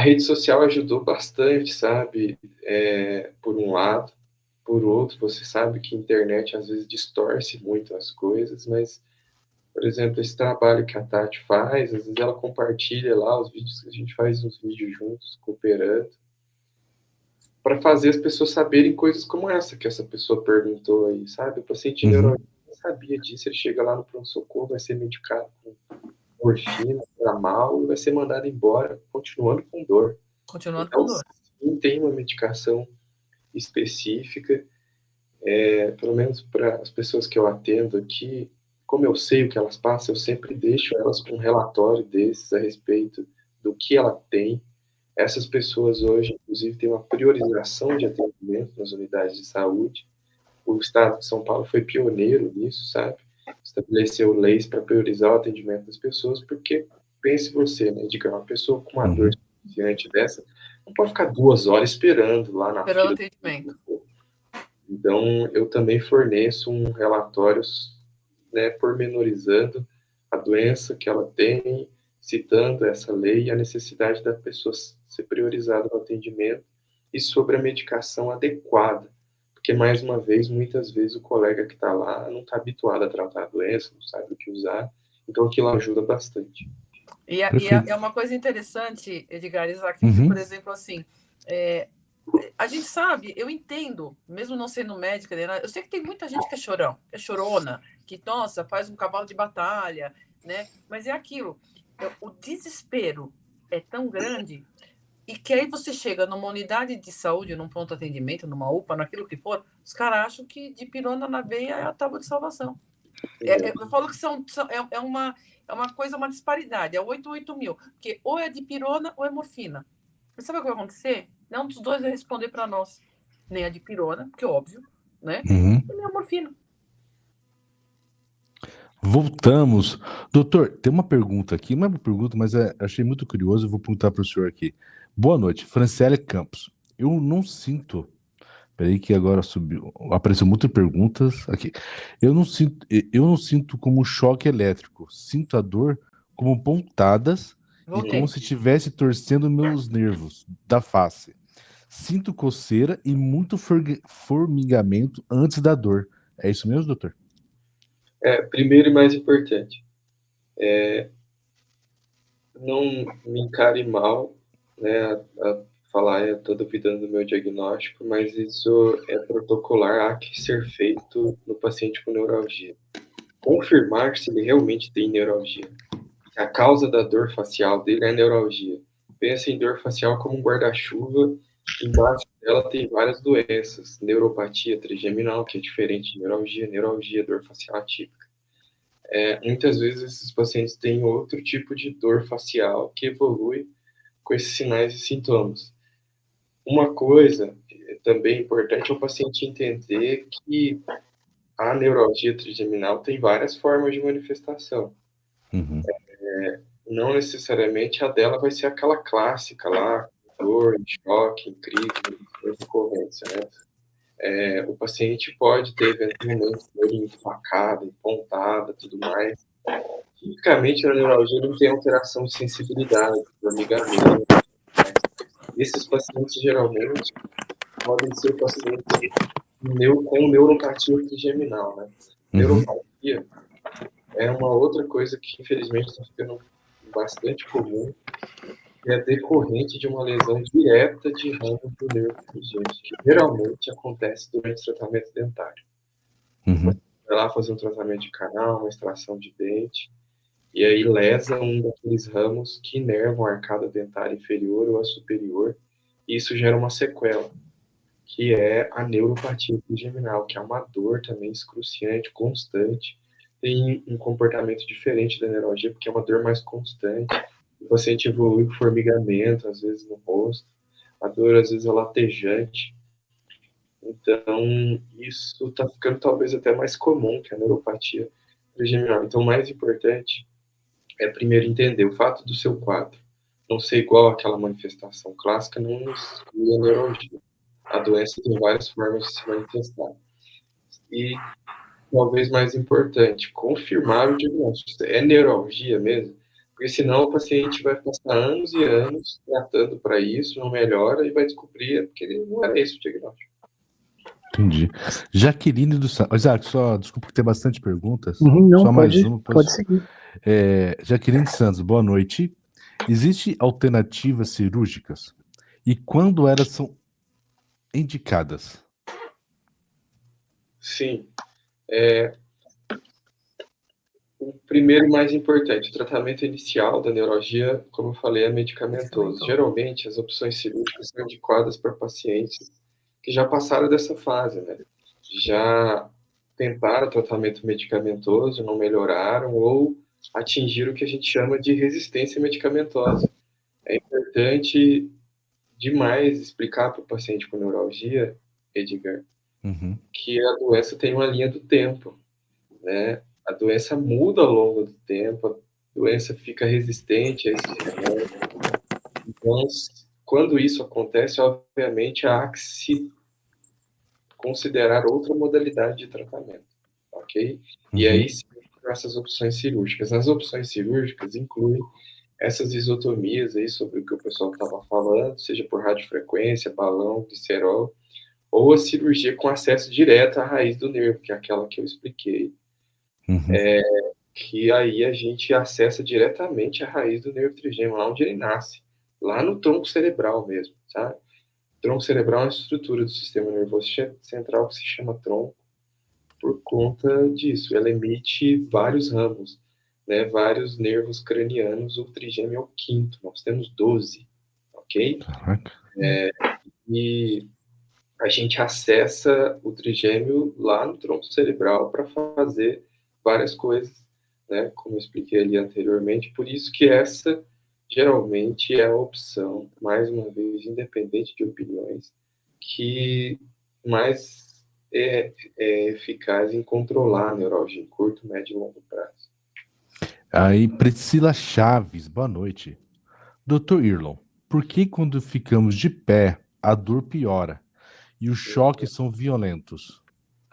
rede social ajudou bastante, sabe? Por um lado. Por outro, você sabe que a internet às vezes distorce muito as coisas, mas, por exemplo, esse trabalho que a Tati faz, às vezes ela compartilha lá os vídeos que a gente faz, uns vídeos juntos, cooperando, para fazer as pessoas saberem coisas como essa pessoa perguntou aí, sabe? O paciente Uhum. neurológico não sabia disso, ele chega lá no pronto-socorro, vai ser medicado com morfina, para mal, e vai ser mandado embora, continuando com dor. Continuando Então, com dor. sim, tem uma medicação específica, pelo menos para as pessoas que eu atendo aqui, como eu sei o que elas passam, eu sempre deixo elas com um relatório desses a respeito do que ela tem. Essas pessoas hoje, inclusive, têm uma priorização de atendimento nas unidades de saúde. O Estado de São Paulo foi pioneiro nisso, sabe? Estabeleceu leis para priorizar o atendimento das pessoas, porque, pense você, né, diga, uma pessoa com uma dor diante dessa, não pode ficar 2 horas esperando lá na Esperando fila. atendimento. Então, eu também forneço um relatório, né, pormenorizando a doença que ela tem, citando essa lei e a necessidade da pessoa ser priorizada no atendimento e sobre a medicação adequada. Porque, mais uma vez, muitas vezes o colega que está lá não está habituado a tratar a doença, não sabe o que usar, então aquilo ajuda bastante. E é uma coisa interessante, Edgar Isaac, que, por exemplo, assim, a gente sabe, eu entendo, mesmo não sendo médica, eu sei que tem muita gente que é chorão, que é chorona, que, nossa, faz um cavalo de batalha, né? Mas é aquilo, o desespero é tão grande e que aí você chega numa unidade de saúde, num pronto atendimento, numa UPA, naquilo que for, os caras acham que de pirona na veia é a tábua de salvação. Eu falo que é uma coisa, uma disparidade, é 8 mil, porque ou é de pirona ou é morfina. Mas sabe o que vai acontecer? Nenhum dos dois vai responder para nós. Nem a de pirona, porque é óbvio, né? E nem a morfina. Voltamos. Doutor, tem uma pergunta aqui, não é uma pergunta, mas achei muito curioso, eu vou perguntar para o senhor aqui. Boa noite, Franciele Campos. Eu não sinto. Peraí que agora subiu. Apareceu muitas perguntas aqui. Eu não sinto como choque elétrico. Sinto a dor como pontadas e como se estivesse torcendo meus nervos da face. Sinto coceira e muito formigamento antes da dor. É isso mesmo, doutor? Primeiro e mais importante, não me encare mal, né, a falar, eu estou duvidando do meu diagnóstico, mas isso é protocolar, há que ser feito no paciente com neuralgia. Confirmar se ele realmente tem neuralgia. A causa da dor facial dele é neuralgia. Pensa em dor facial como um guarda-chuva, embaixo dela tem várias doenças, neuropatia trigeminal, que é diferente de neuralgia, dor facial atípica. Muitas vezes esses pacientes têm outro tipo de dor facial que evolui com esses sinais e sintomas. Uma coisa também importante é o paciente entender que a neuralgia trigeminal tem várias formas de manifestação. Não necessariamente a dela vai ser aquela clássica lá, dor, choque, crise, recorrência, né? O paciente pode ter eventualmente dor enfacada, empontada, tudo mais. Tipicamente, a neuralgia não tem alteração de sensibilidade, formigamento. Esses pacientes, geralmente, podem ser pacientes com neuropatia trigeminal, né? Neuropatia é uma outra coisa que, infelizmente, está ficando bastante comum, que é decorrente de uma lesão direta de ramo do nervo trigêmeo, que geralmente acontece durante o tratamento dentário. Você vai lá fazer um tratamento de canal, uma extração de dente, e aí lesa um daqueles ramos que inervam a arcada dentária inferior ou a superior, e isso gera uma sequela, que é a neuropatia trigeminal, que é uma dor também excruciante, constante, tem um comportamento diferente da neuralgia, porque é uma dor mais constante, o paciente evolui com formigamento, às vezes no rosto, a dor às vezes é latejante, então isso está ficando talvez até mais comum que a neuropatia trigeminal. Então o mais importante é primeiro entender o fato do seu quadro não ser igual àquela manifestação clássica, não exclui a neuralgia. A doença tem várias formas de se manifestar. E, talvez mais importante, confirmar o diagnóstico. É neuralgia mesmo? Porque senão o paciente vai passar anos e anos tratando para isso, não melhora e vai descobrir que ele não era esse o diagnóstico. Entendi. Jaqueline dos Santos. Isaac, só desculpa que tem bastante perguntas. Não, só mais pode, uma. pode seguir. Jaqueline Santos, boa noite. Existem alternativas cirúrgicas? E quando elas são indicadas? Sim. O primeiro e mais importante, o tratamento inicial da neuralgia, como eu falei, é medicamentoso. Geralmente, as opções cirúrgicas são indicadas para pacientes que já passaram dessa fase, né? Já tentaram tratamento medicamentoso, não melhoraram, ou atingiram o que a gente chama de resistência medicamentosa. É importante demais explicar para o paciente com neuralgia, Edgar, que a doença tem uma linha do tempo, né? A doença muda ao longo do tempo, a doença fica resistente a esses remédios. Então, quando isso acontece, obviamente, há que se considerar outra modalidade de tratamento, ok? E aí, sim, essas opções cirúrgicas. As opções cirúrgicas incluem essas isotomias aí, sobre o que o pessoal estava falando, seja por radiofrequência, balão, glicerol, ou a cirurgia com acesso direto à raiz do nervo, que é aquela que eu expliquei. Que aí a gente acessa diretamente a raiz do nervo trigêmeo, lá onde ele nasce, lá no tronco cerebral mesmo, sabe? O tronco cerebral é uma estrutura do sistema nervoso central que se chama tronco por conta disso. Ela emite vários ramos, né? Vários nervos cranianos. O trigêmeo é o quinto, nós temos 12, ok? E a gente acessa o trigêmeo lá no tronco cerebral para fazer várias coisas, né? Como eu expliquei ali anteriormente. Por isso que essa, geralmente, é a opção, mais uma vez, independente de opiniões, que mais é eficaz em controlar a neuralgia em curto, médio e longo prazo. Aí, Priscila Chaves, boa noite. Dr. Irlon, por que quando ficamos de pé, a dor piora e os choques são violentos?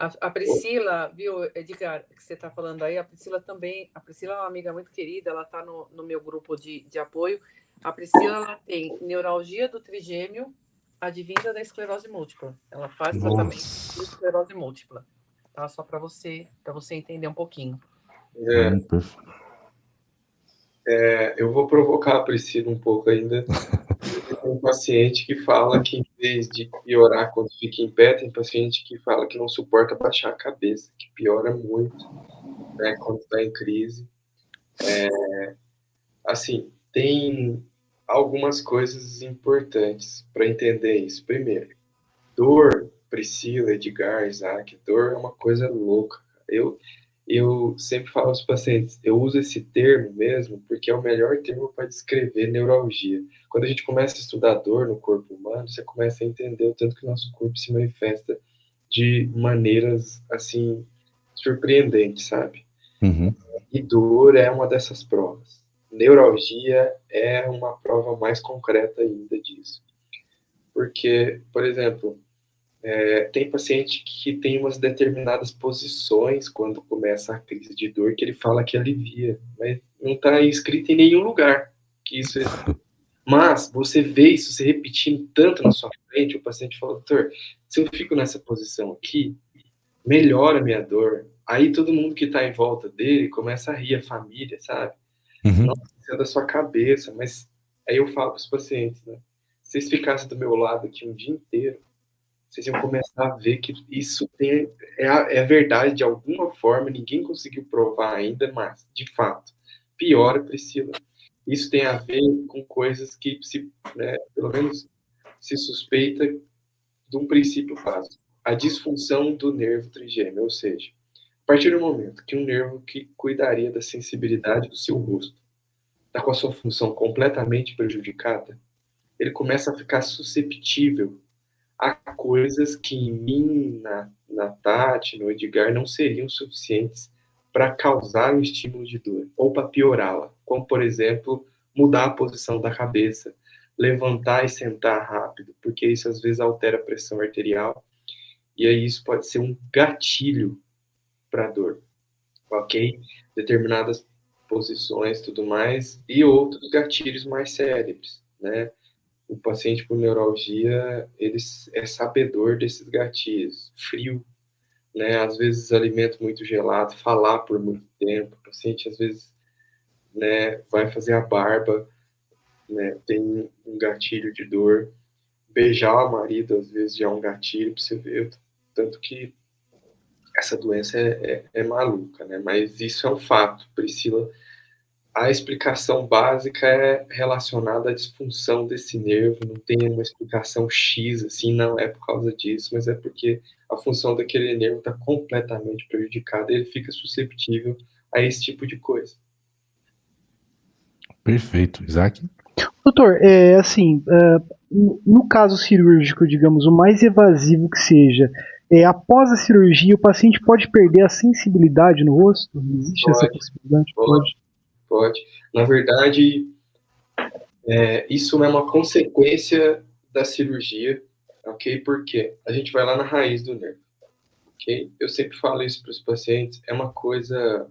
A Priscila, viu, Edgar, que você está falando aí, a Priscila também, a Priscila é uma amiga muito querida, ela está no meu grupo de apoio. A Priscila, ela tem neuralgia do trigêmeo advinda da esclerose múltipla. Ela faz tratamento de esclerose múltipla. Tá? Só para você entender um pouquinho. Eu vou provocar a Priscila um pouco ainda. Tem um paciente que fala que, em vez de piorar quando fica em pé, tem paciente que fala que não suporta baixar a cabeça, que piora muito, né, quando está em crise. Assim, tem algumas coisas importantes para entender isso. Primeiro, dor, Priscila, Edgar, Isaac, dor é uma coisa louca. Eu sempre falo aos pacientes, eu uso esse termo mesmo porque é o melhor termo para descrever neuralgia. Quando a gente começa a estudar dor no corpo humano, você começa a entender o tanto que o nosso corpo se manifesta de maneiras, assim, surpreendentes, sabe? E dor é uma dessas provas. Neuralgia é uma prova mais concreta ainda disso. Porque, por exemplo, tem paciente que tem umas determinadas posições quando começa a crise de dor que ele fala que alivia, mas não está escrito em nenhum lugar que isso é. Mas você vê isso se repetindo tanto na sua frente, o paciente fala, doutor, se eu fico nessa posição aqui, melhora a minha dor. Aí todo mundo que está em volta dele começa a rir, a família, sabe? Nossa, isso é da sua cabeça, mas aí eu falo para os pacientes, né? Se vocês ficassem do meu lado aqui um dia inteiro, vocês iam começar a ver que isso é verdade de alguma forma, ninguém conseguiu provar ainda, mas, de fato, piora, Priscila. Isso tem a ver com coisas que, pelo menos, se suspeita de um princípio básico. A disfunção do nervo trigêmeo, ou seja, a partir do momento que um nervo que cuidaria da sensibilidade do seu rosto está com a sua função completamente prejudicada, ele começa a ficar susceptível a coisas que em mim, na Tati, no Edgar, não seriam suficientes para causar um estímulo de dor, ou para piorá-la, como, por exemplo, mudar a posição da cabeça, levantar e sentar rápido, porque isso às vezes altera a pressão arterial, e aí isso pode ser um gatilho para dor, ok? Determinadas posições, tudo mais, e outros gatilhos mais cérebros, né? O paciente com neuralgia, ele é sabedor desses gatilhos. Frio, né? Às vezes alimento muito gelado, falar por muito tempo. O paciente, às vezes, né, vai fazer a barba, né, tem um gatilho de dor. Beijar o marido, às vezes, já é um gatilho para você ver. Tanto que essa doença é maluca, né? Mas isso é um fato, Priscila. A explicação básica é relacionada à disfunção desse nervo, não tem uma explicação X, assim, não é por causa disso, mas é porque a função daquele nervo está completamente prejudicada e ele fica susceptível a esse tipo de coisa. Perfeito. Isaac? Doutor, assim, no caso cirúrgico, digamos, o mais evasivo que seja, após a cirurgia o paciente pode perder a sensibilidade no rosto? Existe essa possibilidade? Pode. Na verdade, isso é uma consequência da cirurgia, ok? Porque a gente vai lá na raiz do nervo, ok? Eu sempre falo isso para os pacientes, é uma coisa...